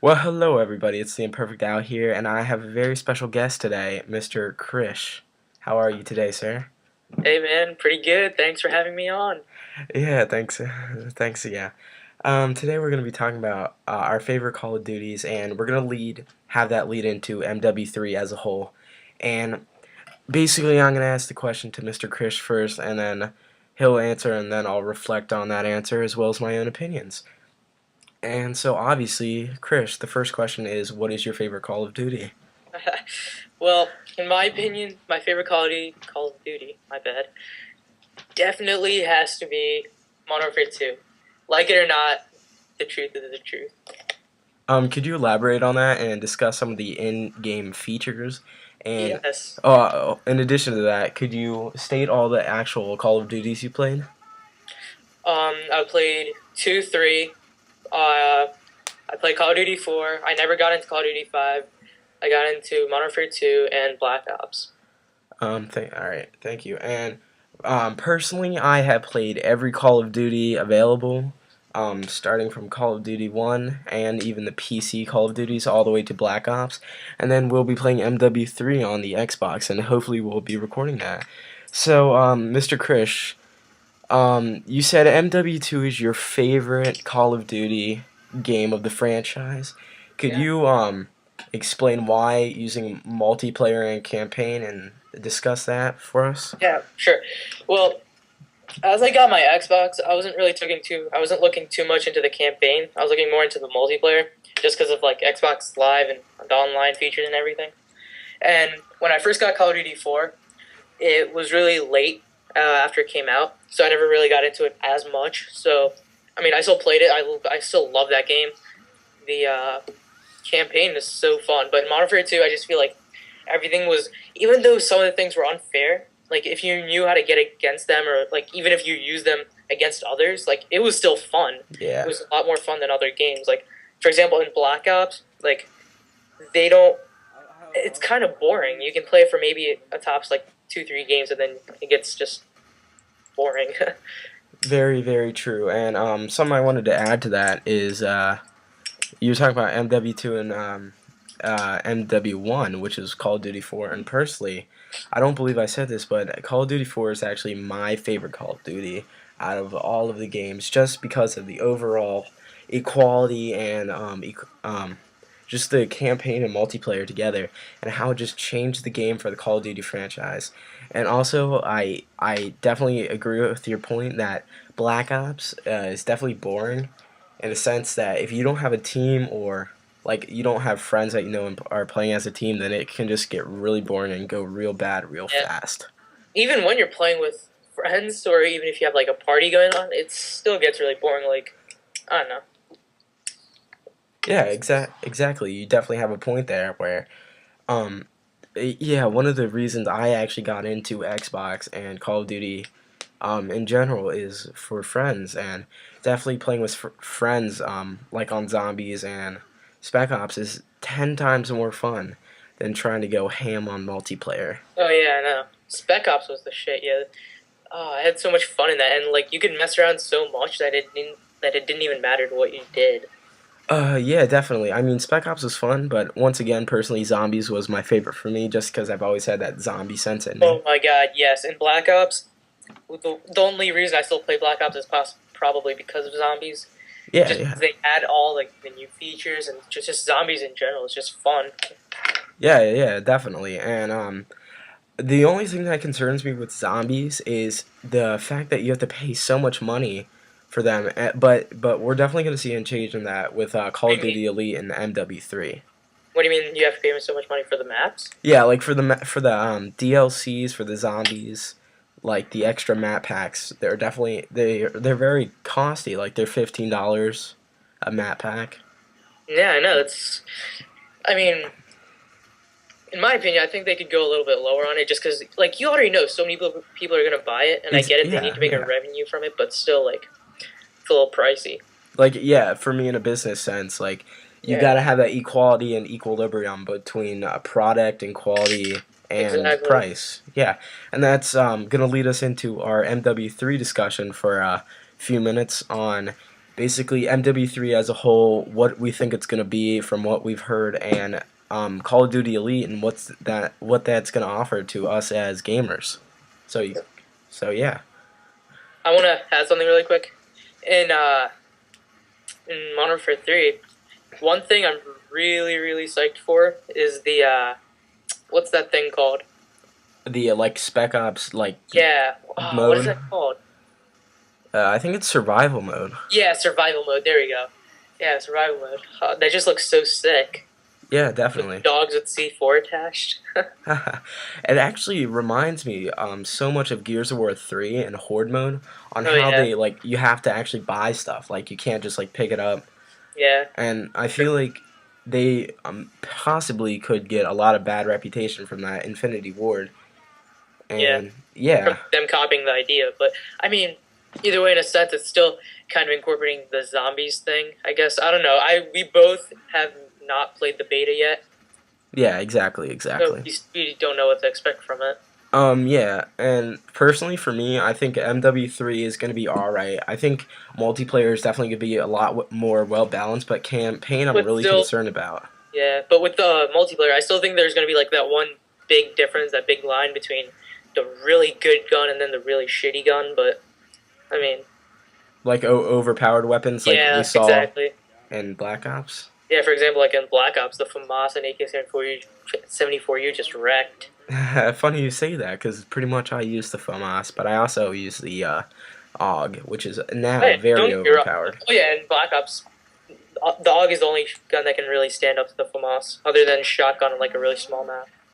Well, hello everybody. It's the Imperfect Out here, and I have a very special guest today, Mr. Krish. How are you today, sir? Hey man, pretty good. Thanks for having me on. Yeah, thanks. Thanks. Yeah. Today we're going to be talking about our favorite Call of Duties, and we're going to have that lead into MW3 as a whole. And basically, I'm going to ask the question to Mr. Krish first, and then he'll answer, and then I'll reflect on that answer as well as my own opinions. And so, obviously, Krish, the first question is, what is your favorite Call of Duty? Well, in my opinion, my favorite Call of Duty, my bad, definitely has to be Modern Warfare 2. Like it or not, the truth is the truth. Could you elaborate on that and discuss some of the in-game features? And Yes. in addition to that, could you state all the actual Call of Duties you played? I played 2, 3. I played Call of Duty 4. I never got into Call of Duty 5. I got into Modern Warfare 2 and Black Ops. All right, thank you. And personally, I have played every Call of Duty available, starting from Call of Duty 1 and even the PC Call of Duties all the way to Black Ops. And then we'll be playing MW3 on the Xbox, and hopefully we'll be recording that. So, Mr. Krish, you said MW2 is your favorite Call of Duty game of the franchise. Could Yeah. you explain why using multiplayer and campaign and discuss that for us? Yeah, sure. Well, as I got my Xbox, I wasn't looking too much into the campaign. I was looking more into the multiplayer, just because of like Xbox Live and the online features and everything. And when I first got Call of Duty 4, it was really late after it came out, so I never really got into it as much. So, I mean, I still played it. I still love that game. The campaign is so fun, but in Modern Warfare 2, I just feel like everything was, even though some of the things were unfair, like if you knew how to get against them, or like even if you use them against others, like it was still fun. It Yeah. was a lot more fun than other games. Like for example, in Black Ops, like they don't. It's kind of boring. You can play it for maybe a tops like 2 3 games, and then it gets just boring. Very, very true. And something I wanted to add to that is you were talking about MW2 and MW1, which is Call of Duty 4. And personally, I don't believe I said this, but Call of Duty 4 is actually my favorite Call of Duty out of all of the games, just because of the overall equality and just the campaign and multiplayer together, and how it just changed the game for the Call of Duty franchise. And also, I definitely agree with your point that Black Ops is definitely boring in the sense that if you don't have a team, or like you don't have friends that you know and are playing as a team, then it can just get really boring and go real bad real Yeah. fast. Even when you're playing with friends, or even if you have like a party going on, it still gets really boring. Like I don't know. Yeah, exactly. You definitely have a point there where um yeah, one of the reasons I actually got into Xbox and Call of Duty in general is for friends, and definitely playing with friends like on Zombies and Spec Ops is 10 times more fun than trying to go ham on multiplayer. Oh yeah, I know. Spec Ops was the shit. Yeah. Oh, I had so much fun in that, and like you could mess around so much that it didn't even matter what you did. Yeah, definitely. I mean, Spec Ops was fun, but once again, personally, Zombies was my favorite for me just because I've always had that zombie sense in me. Oh my god, yes. In Black Ops, the only reason I still play Black Ops is probably because of zombies. Yeah, Just yeah. because they add all like the new features, and just zombies in general. It's just fun. Yeah, definitely. And the only thing that concerns me with zombies is the fact that you have to pay so much money for them. But we're definitely going to see a change in that with Call What of do you mean? Duty Elite and MW3. What do you mean you have to pay so much money for the maps? Yeah, like for the DLCs for the zombies, like the extra map packs, they're very costly. Like they're $15 a map pack. Yeah, I know. It's. I mean, in my opinion, I think they could go a little bit lower on it, just because, like, you already know so many people are gonna buy it, and I get it. They need Yeah, to make a yeah. revenue from it, but still, like, it's a little pricey. Like, yeah, for me in a business sense, like you Yeah, gotta have that equality and equilibrium between product and quality and exactly. price. Yeah, and that's gonna lead us into our MW3 discussion for a few minutes on basically MW3 as a whole, what we think it's gonna be from what we've heard, and Call of Duty Elite and what that's gonna offer to us as gamers. So, so yeah. I want to add something really quick. In Mw3, one thing I'm really psyched for is the what's that thing called? The like Spec Ops like Yeah, what is mode. that called? I think it's survival mode. Yeah, survival mode. There we go. Yeah, survival mode. That just looks so sick. Yeah, With definitely. dogs with C4 attached. It actually reminds me so much of Gears of War 3 and Horde mode on Oh how yeah, they like you have to actually buy stuff. Like you can't just like pick it up. yeah, And I feel like they possibly could get a lot of bad reputation from that Infinity Ward. yeah. And From yeah, them copying the idea, but I mean, either way, in a sense, it's still kind of incorporating the zombies thing. I guess I don't know. We both have not played the beta yet, yeah, exactly, so exactly. we don't know what to expect from it. Yeah, and personally for me, I think MW3 is going to be alright. I think multiplayer is definitely going to be a lot more well balanced, but campaign I'm But really still, concerned about. yeah. But with the multiplayer, I still think there's going to be like that one big difference, that big line between the really good gun and then the really shitty gun. But I mean, Like overpowered weapons like we yeah, saw exactly. in Black Ops. Yeah, for example, like in Black Ops, the FAMAS and AK-74U just wrecked. Funny you say that because pretty much I use the FAMAS, but I also use the AUG, which is now Hey, don't very get me wrong. overpowered. Oh yeah, in Black Ops, the AUG is the only gun that can really stand up to the FAMAS, other than shotgun on like a really small map.